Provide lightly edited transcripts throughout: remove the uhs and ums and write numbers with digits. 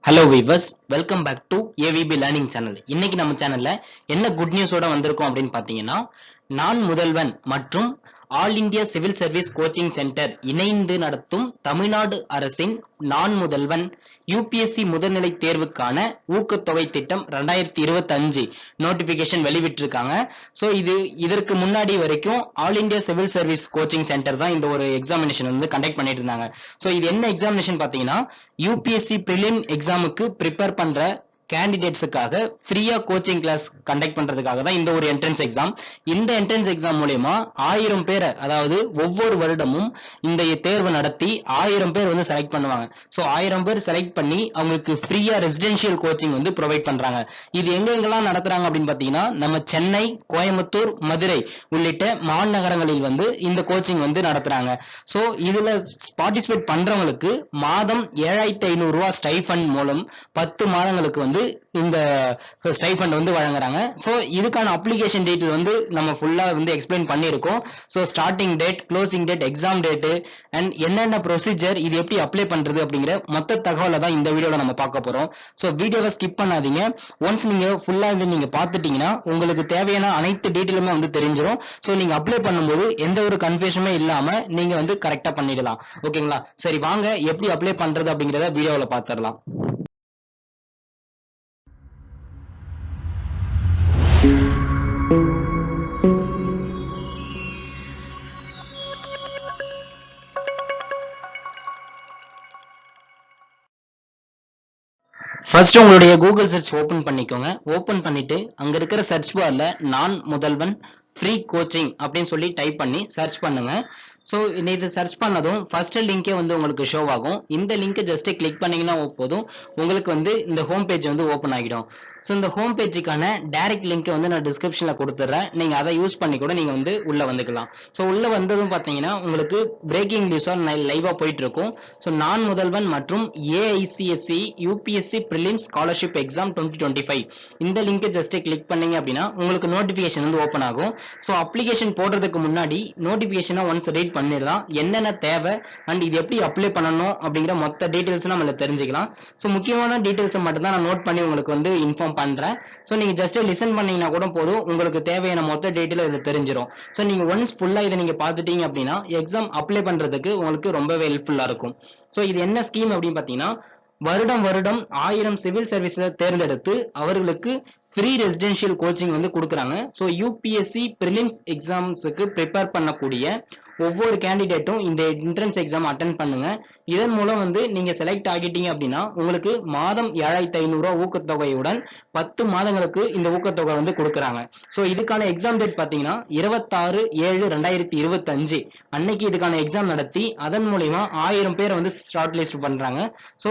Hello viewers, welcome back to AVP learning channel. இன்னைக்கு நம்ம சேனல்ல என்ன குட் நியூஸோட வந்திருக்கோம் அப்படின்னு பாத்தீங்கன்னா, நான் முதல்வன் மற்றும் all India civil service coaching centre இணைந்து நடத்தும் தமிழ்நாடு அரசின் நான் முதல்வன் யூபிஎஸ்சி முதுநிலை தேர்வுக்கான ஊக்கத்தொகை திட்டம் 2025 நோட்டிபிகேஷன் வெளிவிட்டிருக்காங்க. சோ இதற்கு முன்னாடி வரைக்கும் all India civil service coaching centre தான் இந்த ஒரு எக்ஸாமினேஷன் வந்து கண்டக்ட் பண்ணிட்டு இருந்தாங்க. சோ இது என்ன எக்ஸாமினேஷன் பாத்தீங்கன்னா, யூபிஎஸ்சி பிரிலிம் எக்ஸாமுக்கு ப்ரிப்பேர் பண்ற கேண்டிடேட்ஸுக்காக ஃப்ரீயா கோச்சிங் கிளாஸ் கண்டக்ட் பண்றதுக்காக தான் இந்த ஒரு என்ட்ரன்ஸ் எக்ஸாம். இந்த என்ட்ரன்ஸ் எக்ஸாம் மூலமா 1000 பேரை, அதாவது ஒவ்வொரு வருடமும் இந்த தேர்வு நடத்தி 1000 பேர் வந்து செலக்ட் பண்ணுவாங்க. சோ 1000 பேர் செலக்ட் பண்ணி அவங்களுக்கு ஃப்ரீயா ரெசிடென்ஷியல் கோச்சிங் வந்து ப்ரொவைட் பண்றாங்க. இது எங்கெங்கெல்லாம் நடத்துறாங்க அப்படின்னு பாத்தீங்கன்னா, நம்ம சென்னை, கோயம்புத்தூர், மதுரை உள்ளிட்ட மாநகரங்களில் வந்து இந்த கோச்சிங் வந்து நடத்துறாங்க. சோ இதுல பார்ட்டிசிபேட் பண்றவங்களுக்கு மாதம் 7500 ரூபாய் ஸ்டைஃபண்ட் மூலம் 10 மாதங்களுக்கு வந்து இந்த ஸ்டைஃபண்ட் வந்து வழங்குறாங்க. சோ இதுக்கான அப்ளிகேஷன் டீடைல் வந்து நம்ம ஃபுல்லா வந்து எக்ஸ்பிளைன் பண்ணியிருக்கோம். So starting date, closing date, exam date and என்னென்ன ப்ரொசீஜர், இது எப்படி அப்ளை பண்றது அப்படிங்கிற மொத்த தகவலை தான் இந்த வீடியோல நம்ம பார்க்க போறோம். சோ வீடியோவை ஸ்கிப் பண்ணாதீங்க. ஒன்ஸ் நீங்க ஃபுல்லா இது நீங்க பார்த்துட்டீங்கன்னா உங்களுக்கு தேவையான அனைத்து டீடைலுமே வந்து தெரிஞ்சிடும். சோ நீங்க அப்ளை பண்ணும்போது எந்த ஒரு கன்ஃபியூஷனுமே இல்லாம நீங்க வந்து கரெக்டா பண்ணிடலாம். ஓகேங்களா? சரி, வாங்க எப்படி அப்ளை பண்றது அப்படிங்கறத வீடியோல பார்த்துடலாம். ஃபர்ஸ்ட் உங்களுடைய கூகுள் சர்ச் ஓபன் பண்ணிக்கோங்க. ஓபன் பண்ணிட்டு அங்க இருக்கிற சர்ச் பார்ல நான் முதல்வன் ஃப்ரீ கோச்சிங் அப்படின்னு சொல்லி டைப் பண்ணி சர்ச் பண்ணுங்க. சோ இது சர்ச் பண்ணதும் ஃபர்ஸ்ட் லிங்கே வந்து உங்களுக்கு ஷோ ஆகும். இந்த லிங்கை ஜஸ்ட் கிளிக் பண்ணீங்கன்னா போதும், உங்களுக்கு வந்து இந்த ஹோம் பேஜ் வந்து ஓபன் ஆகிடும். சோ இந்த ஹோம் பேஜுக்கான டைரக்ட் லிங்க் வந்து நான் டிஸ்கிரிப்ஷன்ல கொடுத்துறேன். நீங்க அதை யூஸ் பண்ணி கூட நீங்க வந்து உள்ள வந்துக்கலாம். சோ உள்ள வந்ததும் பாத்தீங்கன்னா உங்களுக்கு பிரேக்கிங் நியூஸா லைவா போயிட்டு இருக்கும். சோ நான் முதல்வன் மற்றும் ஏஐசிஎஸ்சி யூபிஎஸ்சி பிரிலிம்ஸ் ஸ்காலர்ஷிப் எக்ஸாம் 2025 இந்த லிங்கை ஜஸ்ட் கிளிக் பண்ணீங்க அப்படின்னா உங்களுக்கு நோட்டிபிகேஷன் வந்து ஓபன் ஆகும். சோ அப்ளிகேஷன் போடுறதுக்கு முன்னாடி நோட்டிபிகேஷனை ஒன்ஸ் ரீட் பண்ணிடலாம். என்னென்ன தேவை அண்ட் இது எப்படி அப்ளை பண்ணணும் அப்படிங்கிற மொத்த டீடைல்ஸ் நம்மள தெரிஞ்சுக்கலாம். சோ முக்கியமான டீடைல்ஸ் மட்டும் தான் நான் நோட் பண்ணி உங்களுக்கு வந்து இன்ஃபார்ம் பண்றேன். சோ நீங்க ஜஸ்ட் லிசன் பண்ணீங்கன்னா கூட போதும், உங்களுக்கு தேவையான மொத்த டீடைல் இதுல தெரிஞ்சிடும். சோ நீங்க ஒன்ஸ் ஃபுல்லா இதை நீங்க பாத்துட்டீங்க அப்படின்னா எக்ஸாம் அப்ளை பண்றதுக்கு உங்களுக்கு ரொம்பவே ஹெல்ப்ஃபுல்லா இருக்கும். சோ இது என்ன ஸ்கீம் அப்படின்னு பாத்தீங்கன்னா, வருடம் 1000 சிவில் சர்வீஸ் தேர்ந்தெடுத்து அவர்களுக்கு ஃப்ரீ ரெசிடென்ஷியல் கோச்சிங் வந்து கொடுக்குறாங்க. ஸோ யூபிஎஸ்சி பிரிலிம்ஸ் எக்ஸாம்ஸுக்கு ப்ரிப்பேர் பண்ணக்கூடிய ஒவ்வொரு கேண்டிடேட்டும் இந்த என்ட்ரன்ஸ் எக்ஸாம் அட்டன் பண்ணுங்க. இதன் மூலம் வந்து நீங்க செலக்ட் ஆகிட்டீங்க அப்படின்னா உங்களுக்கு மாதம் 7500 ரூபாய் ஊக்கத்தொகையுடன் 10 மாதங்களுக்கு இந்த ஊக்கத்தொகை வந்து கொடுக்குறாங்க. ஸோ இதுக்கான எக்ஸாம் டேட் பாத்தீங்கன்னா 26/7/2025 அன்னைக்கு இதுக்கான எக்ஸாம் நடத்தி அதன் மூலமா 1000 பேரை வந்து ஷார்ட் லிஸ்ட் பண்றாங்க. ஸோ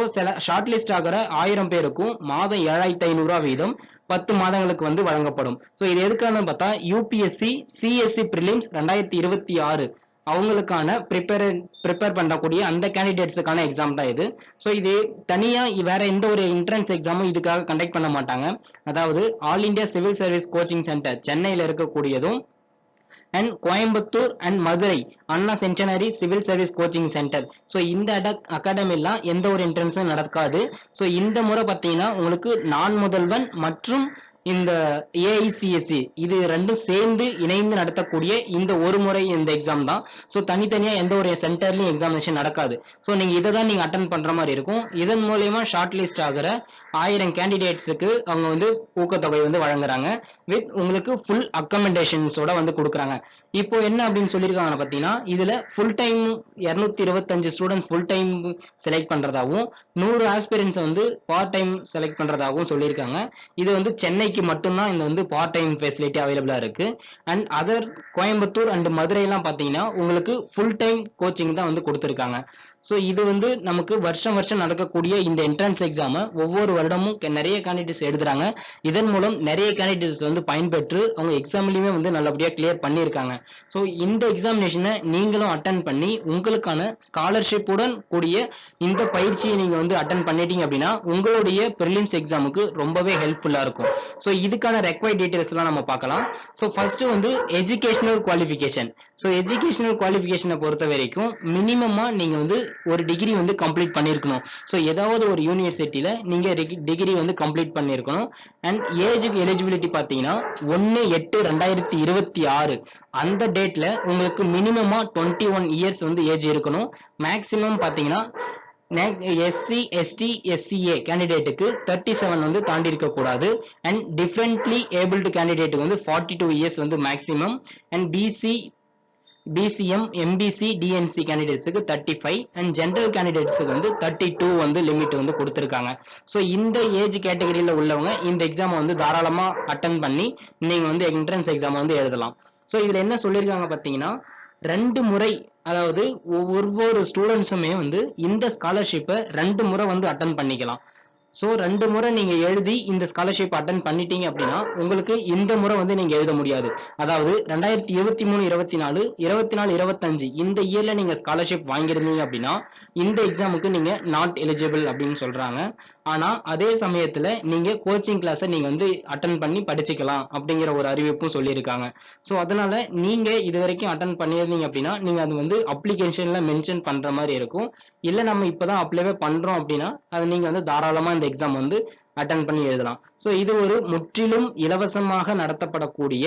ஷார்ட் லிஸ்ட் ஆகிற 1000 பேருக்கும் மாதம் 7500 ரூபாய் வீதம் 10 மாதங்களுக்கு வந்து வழங்கப்படும். சோ இது எதுக்கான பார்த்தா யூபிஎஸ்சி சிஎஸ்சி பிரிலிம்ஸ் 2026 அவங்களுக்கான ப்ரிப்பேர் பண்ணக்கூடிய அந்த கேண்டிடேட்ஸுக்கான எக்ஸாம் தான் இது. சோ இது தனியா வேற எந்த ஒரு என்ட்ரன்ஸ் எக்ஸாமும் இதுக்காக கண்டக்ட் பண்ண மாட்டாங்க. அதாவது all India civil service coaching centre சென்னையில இருக்கக்கூடியதும் and Coimbatore and Madurai Anna centenary civil service coaching centre, so இந்த அகாடமிலாம் எந்த ஒரு என்ட்ரன்ஸும் நடக்காது. ஸோ இந்த முறை பார்த்தீங்கன்னா உங்களுக்கு நான் முதல்வன் மற்றும் இந்த ஏஐசிஎஸ்சி இது ரெண்டும் சேர்ந்து இணைந்து நடத்தக்கூடிய இந்த ஒரு முறை இந்த எக்ஸாம் தான். ஸோ தனித்தனியா எந்த ஒரு சென்டர்லயும் எக்ஸாமினேஷன் நடக்காது. ஸோ நீங்க இதை தான் நீங்க அட்டன் பண்ற மாதிரி இருக்கும். இதன் மூலயமா ஷார்ட் லிஸ்ட் ஆகிற 1000 கேண்டிடேட்ஸுக்கு அவங்க வந்து ஊக்கத்தொகை வந்து வழங்குறாங்க. வித் உங்களுக்கு ஃபுல் அக்கமெண்டேஷன்ஸோட வந்து கொடுக்குறாங்க. இப்போ என்ன அப்படின்னு சொல்லியிருக்காங்க பார்த்தீங்கன்னா, இதுல full time 225 students full time select பண்றதாகவும் 100 ஆஸ்பிரன்ஸ் வந்து பார்ட் டைம் செலக்ட் பண்றதாகவும் சொல்லியிருக்காங்க. இது வந்து சென்னைக்கு மட்டும்தான் இந்த வந்து பார்ட் டைம் ஃபெசிலிட்டி அவைலபிளா இருக்கு. And other Coimbatore and Madurai எல்லாம் பாத்தீங்கன்னா உங்களுக்கு ஃபுல் டைம் கோச்சிங் தான் வந்து கொடுத்துருக்காங்க. ஸோ இது வந்து நமக்கு வருஷம் நடக்கக்கூடிய இந்த என்ட்ரன்ஸ் எக்ஸாமை ஒவ்வொரு வருடமும் நிறைய கேண்டிடேட்ஸ் எழுதுறாங்க. இதன் மூலம் நிறைய கேண்டிடேட்ஸ் வந்து பயன்பெற்று அவங்க எக்ஸாம்லயுமே வந்து நல்லபடியா கிளியர் பண்ணியிருக்காங்க. ஸோ இந்த எக்ஸாமினேஷனை நீங்களும் அட்டன் பண்ணி உங்களுக்கான ஸ்காலர்ஷிப்புடன் கூடிய இந்த பயிற்சியை நீங்க வந்து அட்டன் பண்ணிட்டீங்க அப்படின்னா உங்களுடைய பிரிலிம்ஸ் எக்ஸாமுக்கு ரொம்பவே ஹெல்ப்ஃபுல்லா இருக்கும். ஸோ இதுக்கான ரெக்வயர்ட் டீடைல்ஸ் எல்லாம் நம்ம பார்க்கலாம். ஸோ ஃபர்ஸ்ட் வந்து எஜுகேஷனல் குவாலிஃபிகேஷன். ஸோ எஜுகேஷனல் குவாலிஃபிகேஷனை பொறுத்த வரைக்கும் மினிமமா நீங்க வந்து ஒரு டிகிரி வந்து கம்ப்ளீட் பண்ணியிருக்கணும். ஸோ ஏதாவது ஒரு யூனிவர்சிட்டியில நீங்க டிகிரி வந்து கம்ப்ளீட் பண்ணியிருக்கணும். அண்ட் ஏஜுக்கு எலிஜிபிலிட்டி பார்த்தீங்கன்னா 1/8/2026 அந்த டேட்ல உங்களுக்கு மினிமமா 21 இயர்ஸ் வந்து ஏஜ் இருக்கணும். மேக்சிமம் பார்த்தீங்கன்னா எஸ்சி எஸ்டி எஸ்சிஏ கேண்டிடேட்டுக்கு 37 வந்து தாண்டி இருக்க கூடாது. அண்ட் டிஃபரெண்ட்லி ஏபிள்டு கேண்டிடேட்டுக்கு வந்து 42 இயர்ஸ் வந்து maximum. And BCM MBC DNC கேண்டிடேட்ஸுக்கு 35 அண்ட் ஜென்ரல் கேண்டிடேட்ஸுக்கு வந்து 32 வந்து லிமிட் வந்து கொடுத்துருக்காங்க. ஸோ இந்த ஏஜ் கேட்டகரியில உள்ளவங்க இந்த எக்ஸாமை வந்து தாராளமா அட்டன் பண்ணி நீங்க வந்து என்ட்ரன்ஸ் எக்ஸாம் வந்து எழுதலாம். ஸோ இதுல என்ன சொல்லியிருக்காங்க பார்த்தீங்கன்னா 2 முறை, அதாவது ஒவ்வொரு ஸ்டூடெண்ட்ஸுமே வந்து இந்த ஸ்காலர்ஷிப்பை 2 முறை வந்து அட்டன் பண்ணிக்கலாம். ஸோ 2 முறை நீங்க எழுதி இந்த ஸ்காலர்ஷிப் அட்டன் பண்ணிட்டீங்க அப்படின்னா உங்களுக்கு இந்த முறை வந்து நீங்க எழுத முடியாது. அதாவது 2023-24 24-25 இந்த இயர்ல நீங்க ஸ்காலர்ஷிப் வாங்கியிருந்தீங்க அப்படின்னா இந்த எக்ஸாமுக்கு நீங்க நாட் எலிஜிபிள் அப்படின்னு சொல்றாங்க. ஆனா அதே சமயத்துல நீங்க கோச்சிங் கிளாஸை நீங்க வந்து அட்டன் பண்ணி படிச்சுக்கலாம் அப்படிங்கிற ஒரு அறிவிப்பும் சொல்லியிருக்காங்க. ஸோ அதனால நீங்க இது வரைக்கும் அட்டன் பண்ணியிருந்தீங்க அப்படின்னா நீங்க அது வந்து அப்ளிகேஷன்ல மென்ஷன் பண்ற மாதிரி இருக்கும். இல்ல நம்ம இப்பதான் அப்ளைவே பண்றோம் அப்படின்னா அது நீங்க வந்து தாராளமா இந்த எக்ஸாம் வந்து அட்டன் பண்ணி எழுதலாம். ஸோ இது ஒரு முற்றிலும் இலவசமாக நடத்தப்படக்கூடிய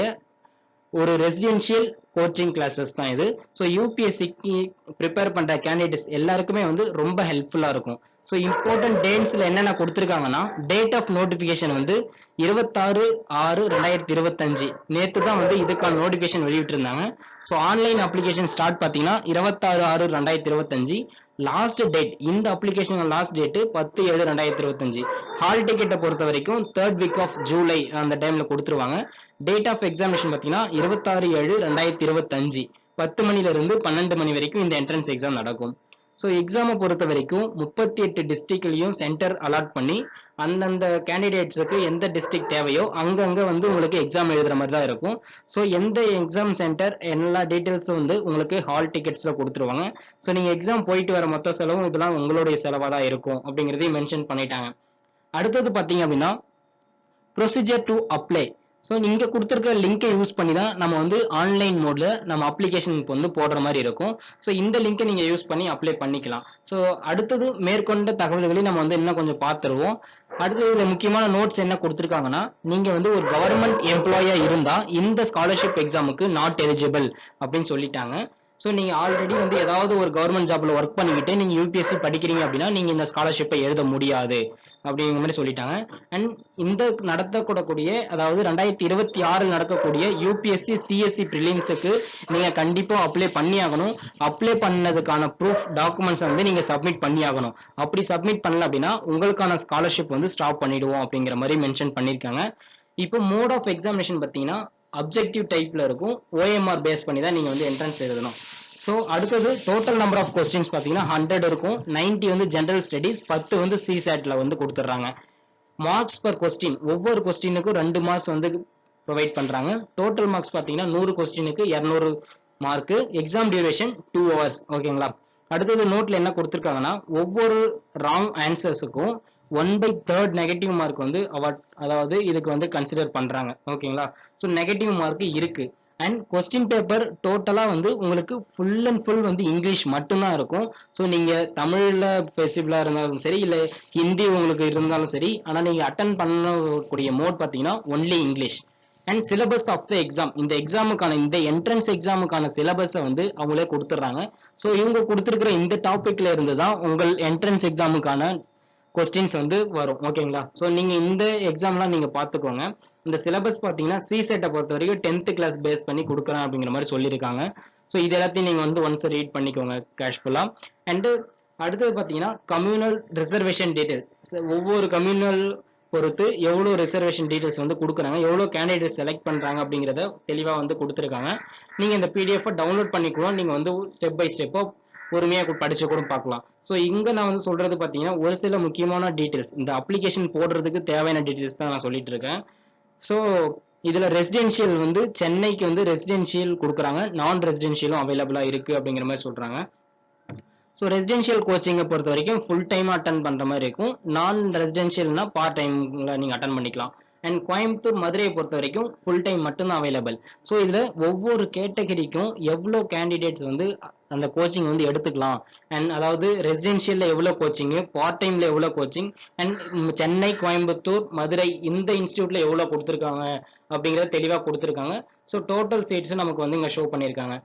ஒரு ரெசிடென்ஷியல் கோச்சிங் கிளாஸஸ் தான் இது. ஸோ யூபிஎஸ்சிக்கு ப்ரிப்பேர் பண்ற கேண்டிடேட்ஸ் எல்லாருக்குமே வந்து ரொம்ப ஹெல்ப்ஃபுல்லா இருக்கும். ஸோ இம்பார்ட்டன்ட் டேட்ஸ்ல என்னென்ன கொடுத்துருக்காங்கன்னா டேட் ஆஃப் நோட்டிபிகேஷன் வந்து 26/6/2025 நேற்று தான் வந்து இதுக்கான நோட்டிபிகேஷன் வெளியிட்டு இருந்தாங்க. ஸோ ஆன்லைன் அப்ளிகேஷன் ஸ்டார்ட் பார்த்தீங்கன்னா 26/6/2025. லாஸ்ட் டேட் இந்த அப்ளிகேஷன் லாஸ்ட் டேட் 10/7/2025. ஹால் டிக்கெட்டை பொறுத்த வரைக்கும் 3rd week of ஜூலை அந்த டைம்ல கொடுத்துருவாங்க. டேட் ஆஃப் எக்ஸாமினேஷன் பார்த்தீங்கன்னா 26/7/2025 10 மணில இருந்து 12 மணி வரைக்கும் இந்த என்ட்ரன்ஸ் எக்ஸாம் நடக்கும். ஸோ எக்ஸாமை பொறுத்த வரைக்கும் 38 டிஸ்ட்ரிக்ட்லையும் சென்டர் அலாட் பண்ணி அந்தந்த கேண்டிடேட்ஸுக்கு எந்த டிஸ்ட்ரிக்ட் தேவையோ அங்கங்க வந்து உங்களுக்கு எக்ஸாம் எழுதுற மாதிரி தான் இருக்கும். ஸோ எந்த எக்ஸாம் சென்டர் எல்லா டீட்டெயில்ஸும் வந்து உங்களுக்கு ஹால் டிக்கெட்ஸ்ல கொடுத்துருவாங்க. ஸோ நீங்க எக்ஸாம் போயிட்டு வர மொத்த செலவும் இதெல்லாம் உங்களுடைய செலவாக தான் இருக்கும் அப்படிங்கிறதையும் மென்ஷன் பண்ணிட்டாங்க. அடுத்தது பார்த்தீங்க அப்படின்னா ப்ரொசீஜர் டு அப்ளை. ஸோ இங்க கொடுத்துருக்க லிங்கை யூஸ் பண்ணி தான் நம்ம வந்து ஆன்லைன் மோட்ல நம்ம அப்ளிகேஷனுக்கு வந்து போடுற மாதிரி இருக்கும். ஸோ இந்த லிங்கை நீங்க யூஸ் பண்ணி அப்ளை பண்ணிக்கலாம். ஸோ அடுத்தது மேற்கொண்ட தகவல்களையும் நம்ம வந்து இன்னும் கொஞ்சம் பார்த்துருவோம். அடுத்தது இதுல முக்கியமான நோட்ஸ் என்ன கொடுத்துருக்காங்கன்னா நீங்க வந்து ஒரு கவர்மெண்ட் எம்ப்ளாயா இருந்தா இந்த ஸ்காலர்ஷிப் எக்ஸாமுக்கு நாட் எலிஜிபிள் அப்படின்னு சொல்லிட்டாங்க. ஸோ நீங்க ஆல்ரெடி வந்து ஏதாவது ஒரு கவர்மெண்ட் ஜாப்ல ஒர்க் பண்ணிக்கிட்டு நீங்க யூபிஎஸ்சி படிக்கிறீங்க அப்படின்னா நீங்க இந்த ஸ்காலர்ஷிப்பை எழுத முடியாது அப்படிங்கிற மாதிரி சொல்லிட்டாங்க. அண்ட் இந்த நடத்தக்கூடக்கூடிய அதாவது 2026 நடக்கக்கூடிய யூபிஎஸ்சி சிஎஸ்சி பிரிலிம்ஸுக்கு நீங்க கண்டிப்பா அப்ளை பண்ணி ஆகணும். அப்ளை பண்ணதுக்கான ப்ரூஃப் டாக்குமெண்ட்ஸ் வந்து நீங்க சப்மிட் பண்ணி ஆகணும். அப்படி சப்மிட் பண்ணல அப்படின்னா உங்களுக்கான ஸ்காலர்ஷிப் வந்து ஸ்டாப் பண்ணிடுவோம் அப்படிங்கிற மாதிரி மென்ஷன் பண்ணிருக்காங்க. இப்போ மோட் ஆஃப் எக்ஸாமினேஷன் பார்த்தீங்கன்னா அப்ஜெக்டிவ் டைப்ல இருக்கும். ஓஎம்ஆர் பேஸ் பண்ணி தான் நீங்க வந்து என்ட்ரன்ஸ் எழுதணும். ஸோ அடுத்தது டோட்டல் நம்பர் ஆஃப் கொஸ்டின்ஸ் பார்த்தீங்கன்னா 100 இருக்கும். 90 வந்து ஜென்ரல் ஸ்டடீஸ், 10 வந்து சிசேட்ல வந்து கொடுத்துட்றாங்க. மார்க்ஸ் பர் கொஸ்டின் ஒவ்வொரு கொஸ்டினுக்கும் 2 மார்க்ஸ் வந்து ப்ரொவைட் பண்றாங்க. டோட்டல் மார்க்ஸ் பார்த்தீங்கன்னா 100 கொஸ்டினுக்கு 200 மார்க். Exam duration 2 hours. ஓகேங்களா. அடுத்தது நோட்ல என்ன கொடுத்துருக்காங்கன்னா ஒவ்வொரு ராங் ஆன்சர்ஸுக்கும் 1/3 நெகட்டிவ் மார்க் வந்து அதாவது இதுக்கு வந்து கன்சிடர் பண்றாங்க. ஓகேங்களா. ஸோ நெகட்டிவ் மார்க் இருக்கு. அண்ட் கொஸ்டின் பேப்பர் டோட்டலா வந்து உங்களுக்கு ஃபுல் அண்ட் ஃபுல் வந்து இங்கிலீஷ் மட்டும்தான் இருக்கும். ஸோ நீங்க தமிழ்ல பெசிபிளா இருந்தாலும் சரி இல்ல ஹிந்தி உங்களுக்கு இருந்தாலும் சரி, ஆனா நீங்க அட்டன் பண்ணக்கூடிய மோட் பாத்தீங்கன்னா only English. And syllabus of the exam இந்த எக்ஸாமுக்கான இந்த என்ட்ரன்ஸ் எக்ஸாமுக்கான சிலபஸை வந்து அவங்களே கொடுத்துட்றாங்க. ஸோ இவங்க கொடுத்துருக்கிற இந்த டாபிக்ல இருந்து தான் உங்கள் என்ட்ரன்ஸ் எக்ஸாமுக்கான கொஸ்டின்ஸ் வந்து வரும். ஓகேங்களா. ஸோ நீங்க இந்த எக்ஸாம்லாம் நீங்க பார்த்துக்கோங்க. இந்த சிலபஸ் பார்த்தீங்கன்னா சிசெட்டை பொறுத்த வரைக்கும் 10th கிளாஸ் பேஸ் பண்ணி கொடுக்குறேன் அப்படிங்கிற மாதிரி சொல்லியிருக்காங்க. ஸோ இது எல்லாத்தையும் நீங்க வந்து ஒன்ஸ் ரீட் பண்ணிக்கோங்க கேஷ்ஃபுல்லா. அண்ட் அடுத்தது பார்த்தீங்கன்னா கம்யூனல் ரிசர்வேஷன் டீடைல்ஸ் ஒவ்வொரு கம்யூனல் பொறுத்து எவ்வளோ ரிசர்வேஷன் டீடைல்ஸ் வந்து கொடுக்குறாங்க, எவ்வளோ கேண்டிடேட் செலக்ட் பண்றாங்க அப்படிங்கிறத தெளிவாக வந்து கொடுத்துருக்காங்க. நீங்க இந்த பிடிஎஃப் டவுன்லோட் பண்ணிக்கூட நீங்க வந்து ஸ்டெப் பை ஸ்டெப்போ பொறுமையா படிச்சு கூட பார்க்கலாம். ஸோ இங்க நான் வந்து சொல்றது பார்த்தீங்கன்னா ஒரு சில முக்கியமான டீடைல்ஸ் இந்த அப்ளிகேஷன் போடுறதுக்கு தேவையான டீடைல்ஸ் தான் நான் சொல்லிட்டு இருக்கேன். ஸோ இதுல ரெசிடென்ஷியல் வந்து சென்னைக்கு வந்து ரெசிடென்ஷியல் கொடுக்குறாங்க, நான் ரெசிடென்ஷியலும் அவைலபிளா இருக்கு அப்படிங்கிற மாதிரி சொல்றாங்க. ஸோ ரெசிடென்ஷியல் கோச்சிங்கை பொறுத்த வரைக்கும் ஃபுல் டைம் அட்டன் பண்ற மாதிரி இருக்கும். நான் ரெசிடென்ஷியல்னா பார்ட் டைம்ல நீங்க அட்டன் பண்ணிக்கலாம். அண்ட் கோயம்புத்தூர் மதுரையை பொறுத்த வரைக்கும் ஃபுல் டைம் மட்டும்தான் அவைலபிள். ஸோ இதுல ஒவ்வொரு கேட்டகரிக்கும் எவ்வளோ கேண்டிடேட்ஸ் வந்து அந்த கோச்சிங் வந்து எடுத்துக்கலாம், அண்ட் அதாவது ரெசிடென்ஷியல்ல எவ்வளோ கோச்சிங், பார்ட் டைம்ல எவ்வளோ கோச்சிங், அண்ட் சென்னை, கோயம்புத்தூர், மதுரை இந்த இன்ஸ்டியூட்ல எவ்வளோ கொடுத்துருக்காங்க அப்படிங்கறத தெளிவா கொடுத்துருக்காங்க. ஸோ டோட்டல் சீட்ஸ் நமக்கு வந்து இங்க ஷோ பண்ணியிருக்காங்க.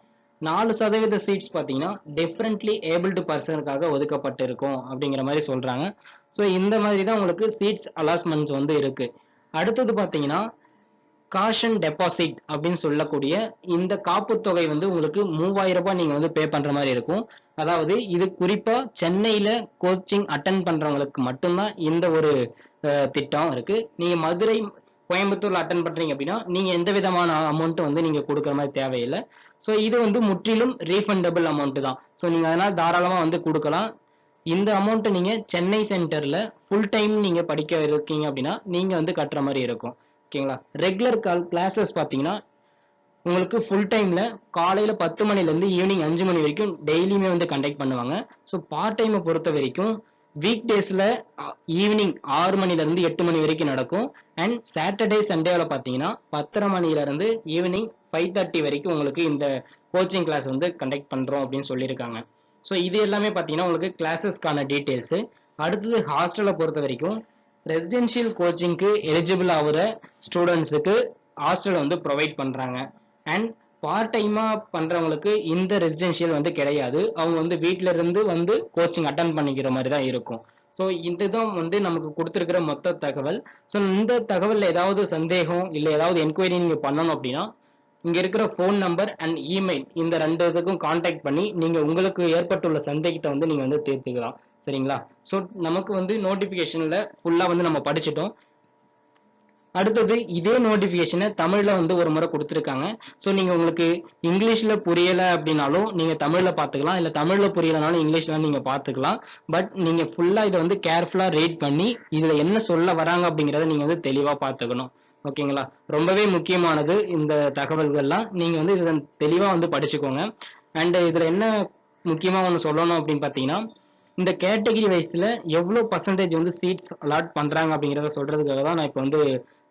4% சீட்ஸ் பார்த்தீங்கன்னா டிஃபரெண்ட்லி ஏபிள்டு பர்சனுக்காக ஒதுக்கப்பட்டு இருக்கும் அப்படிங்கிற மாதிரி சொல்றாங்க. ஸோ இந்த மாதிரி தான் உங்களுக்கு சீட்ஸ் அலாட்மெண்ட்ஸ் வந்து இருக்கு. அடுத்தது பார்த்தீங்கன்னா காஷன் டெபாசிட் அப்படின்னு சொல்லக்கூடிய இந்த காப்பு தொகை வந்து உங்களுக்கு 3000 ரூபாய் நீங்க வந்து பே பண்ற மாதிரி இருக்கும். அதாவது இது குறிப்பா சென்னையில கோச்சிங் அட்டன் பண்றவங்களுக்கு மட்டும்தான் இந்த ஒரு திட்டம் இருக்கு. நீங்க மதுரை, கோயம்புத்தூர்ல அட்டன் பண்றீங்க அப்படின்னா நீங்க எந்த விதமான அமௌண்ட் வந்து நீங்க கொடுக்குற மாதிரி தேவையில்லை. ஸோ இது வந்து முற்றிலும் ரீஃபண்டபிள் அமௌண்ட் தான். ஸோ நீங்க அதனால தாராளமா வந்து கொடுக்கலாம். இந்த அமௌண்ட்டை நீங்க சென்னை சென்டர்ல ஃபுல் டைம் நீங்க படிக்க இருக்கீங்க அப்படின்னா நீங்க வந்து கட்டுற மாதிரி இருக்கும். ஓகேங்களா? ரெகுலர் கிளாஸஸ் பார்த்தீங்கன்னா உங்களுக்கு ஃபுல் டைம்ல காலையில 10 மணில இருந்து ஈவினிங் 5 மணி வரைக்கும் டெய்லியுமே வந்து கண்டக்ட் பண்ணுவாங்க. ஸோ பார்ட் டைமை பொறுத்த வரைக்கும் வீக் டேஸ்ல ஈவினிங் 6 மணில இருந்து 8 மணி வரைக்கும் நடக்கும். அண்ட் சாட்டர்டே சண்டேல பாத்தீங்கன்னா 10:30 மணில இருந்து ஈவினிங் 5:30 வரைக்கும் உங்களுக்கு இந்த கோச்சிங் கிளாஸ் வந்து கண்டக்ட் பண்றோம் அப்படின்னு சொல்லியிருக்காங்க. ஸோ இது எல்லாமே பாத்தீங்கன்னா உங்களுக்கு கிளாஸஸ்க்கான டீடைல்ஸ். அடுத்தது ஹாஸ்டலை பொறுத்த வரைக்கும் ரெசிடென்ஷியல் கோச்சிங்க்கு எலிஜிபிள் ஆகிற ஸ்டூடெண்ட்ஸுக்கு ஹாஸ்டல் வந்து ப்ரொவைட் பண்றாங்க. அண்ட் பார்ட் டைமா பண்றவங்களுக்கு இந்த ரெசிடென்ஷியல் வந்து கிடையாது. அவங்க வந்து வீட்ல இருந்து வந்து கோச்சிங் அட்டன் பண்ணிக்கிற மாதிரி தான் இருக்கும். ஸோ இதுதான் வந்து நமக்கு கொடுத்துருக்கிற மொத்த தகவல். ஸோ இந்த தகவல்ல ஏதாவது சந்தேகம் இல்லை ஏதாவது என்கொயரி நீங்க பண்ணணும் அப்படின்னா இங்க இருக்கிற ஃபோன் நம்பர் அண்ட் இமெயில் இந்த 2 இதுக்கும் கான்டாக்ட் பண்ணி நீங்க உங்களுக்கு ஏற்பட்டுள்ள சந்தேகத்தை வந்து நீங்க வந்து தீர்த்துக்கலாம். சரிங்களா? ஸோ நமக்கு வந்து நோட்டிபிகேஷன்ல ஃபுல்லா வந்து நம்ம படிச்சிட்டோம். அடுத்தது இதே நோட்டிபிகேஷனை தமிழ்ல வந்து ஒரு முறை கொடுத்துருக்காங்க. ஸோ நீங்க உங்களுக்கு இங்கிலீஷ்ல புரியல அப்படின்னாலும் நீங்க தமிழ்ல பாத்துக்கலாம், இல்ல தமிழ்ல புரியலனாலும் இங்கிலீஷ்ல நீங்க பாத்துக்கலாம். பட் நீங்க ஃபுல்லா இதை வந்து கேர்ஃபுல்லா ரீட் பண்ணி இதுல என்ன சொல்ல வராங்க அப்படிங்கறத நீங்க வந்து தெளிவா பாத்துக்கணும். ஓகேங்களா? ரொம்பவே முக்கியமானது இந்த தகவல்கள்லாம். நீங்க வந்து இதை தெளிவா வந்து படிச்சுக்கோங்க. அண்ட் இதுல என்ன முக்கியமா ஒன்று சொல்லணும் அப்படின்னு பாத்தீங்கன்னா இந்த கேட்டகரி வைஸ்ல எவ்வளவு பர்சன்டேஜ் வந்து சீட்ஸ் அலாட் பண்றாங்க அப்படிங்கிறத சொல்றதுக்காக தான் நான் இப்போ வந்து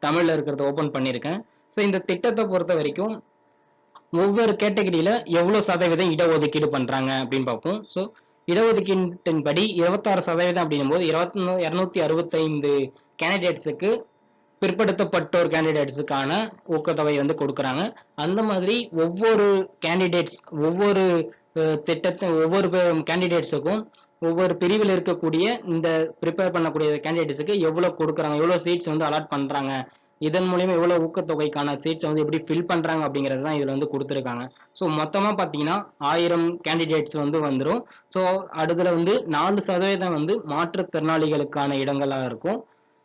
தமிழ்ல இருக்கிறத ஓபன் பண்ணியிருக்கேன். ஸோ இந்த திட்டத்தை பொறுத்த வரைக்கும் ஒவ்வொரு கேட்டகரியில எவ்வளவு சதவீதம் இடஒதுக்கீடு பண்றாங்க அப்படின்னு பார்ப்போம். ஸோ இடஒதுக்கீட்டின் படி 26% அப்படின்னும் போது 265 கேண்டிடேட்ஸுக்கு பிற்படுத்தப்பட்டோர் கேண்டிடேட்ஸுக்கான ஊக்கத்தொகை வந்து கொடுக்குறாங்க. அந்த மாதிரி ஒவ்வொரு கேண்டிடேட்ஸ் ஒவ்வொரு திட்டத்தை ஒவ்வொரு கேண்டிடேட்ஸுக்கும் ஒவ்வொரு பிரிவில் இருக்கக்கூடிய இந்த ப்ரிப்பேர் பண்ணக்கூடிய கேண்டிடேட்ஸுக்கு எவ்வளவு கொடுக்குறாங்க, எவ்வளவு சீட்ஸ் வந்து அலாட் பண்றாங்க, இதன் மூலியமா எவ்வளவு ஊக்கத்தொகைக்கான சீட்ஸ் வந்து எப்படி ஃபில் பண்றாங்க அப்படிங்கிறது தான் இதுல வந்து கொடுத்துருக்காங்க. ஸோ மொத்தமா பாத்தீங்கன்னா 1000 கேண்டிடேட்ஸ் வந்து வந்துடும். ஸோ அதுல வந்து 4% வந்து மாற்றுத்திறனாளிகளுக்கான இடங்களா இருக்கும்.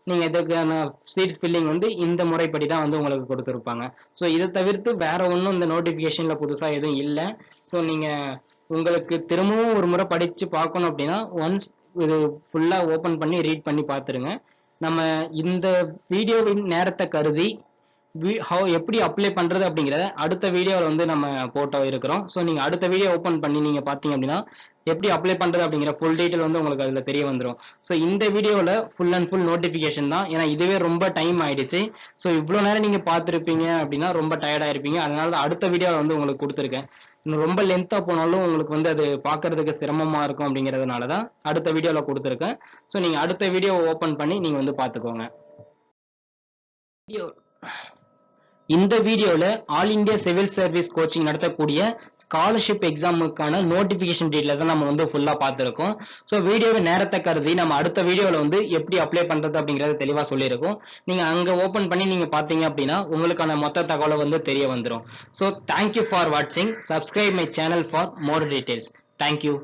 நீங்க இதுக்கான சீட்ஸ் ஃபில்லிங் வந்து இந்த முறைப்படி தான் வந்து உங்களுக்கு கொடுத்துருப்பாங்க. ஸோ இதை தவிர்த்து வேற ஒன்றும் இந்த நோட்டிபிகேஷன்ல புதுசா எதுவும் இல்லை. ஸோ நீங்க உங்களுக்கு திரும்பவும் ஒரு முறை படிச்சு பார்க்கணும் அப்படின்னா ஒன்ஸ் இது ஃபுல்லா ஓபன் பண்ணி ரீட் பண்ணி பார்த்துருங்க. நம்ம இந்த வீடியோவின் நேரத்தை கருதி எப்படி அப்ளை பண்றது அப்படிங்கிறத அடுத்த வீடியோவில் வந்து நம்ம போட்டோ இருக்கிறோம். ஸோ நீங்க அடுத்த வீடியோ ஓபன் பண்ணி நீங்க பாத்தீங்க அப்படின்னா எப்படி அப்ளை பண்றது அப்படிங்கிற ஃபுல் டீட்டெயில் வந்து உங்களுக்கு அதுல தெரிய வந்துடும். ஸோ இந்த வீடியோவில் ஃபுல் அண்ட் ஃபுல் நோட்டிபிகேஷன் தான். ஏன்னா இதுவே ரொம்ப டைம் ஆயிடுச்சு. ஸோ இவ்வளோ நேரம் நீங்க பார்த்துருப்பீங்க அப்படின்னா ரொம்ப டயர்டா இருப்பீங்க. அதனால அடுத்த வீடியோவில் வந்து உங்களுக்கு கொடுத்துருக்கேன். இன்னும் ரொம்ப லென்த்தா போனாலும் உங்களுக்கு வந்து அது பார்க்கறதுக்கு சிரமமா இருக்கும் அப்படிங்கிறதுனால தான் அடுத்த வீடியோவில் கொடுத்துருக்கேன். ஸோ நீங்க அடுத்த வீடியோ ஓபன் பண்ணி நீங்க வந்து பார்த்துக்கோங்க. இந்த வீடியோல all India civil service coaching நடத்தக்கூடிய ஸ்காலர்ஷிப் எக்ஸாமுக்கான நோட்டிபிகேஷன் டீடைல் தான் நம்ம வந்து ஃபுல்லா பார்த்துருக்கோம். ஸோ வீடியோவை நேரத்தை கருதி நம்ம அடுத்த வீடியோல வந்து எப்படி அப்ளை பண்றது அப்படிங்கறத தெளிவா சொல்லியிருக்கோம். நீங்க அங்க ஓபன் பண்ணி நீங்க பாத்தீங்க அப்படின்னா உங்களுக்கான மொத்த தகவலை வந்து தெரிய வந்துடும். ஸோ தேங்க்யூ ஃபார் வாட்சிங். Subscribe my channel for more details. Thank you.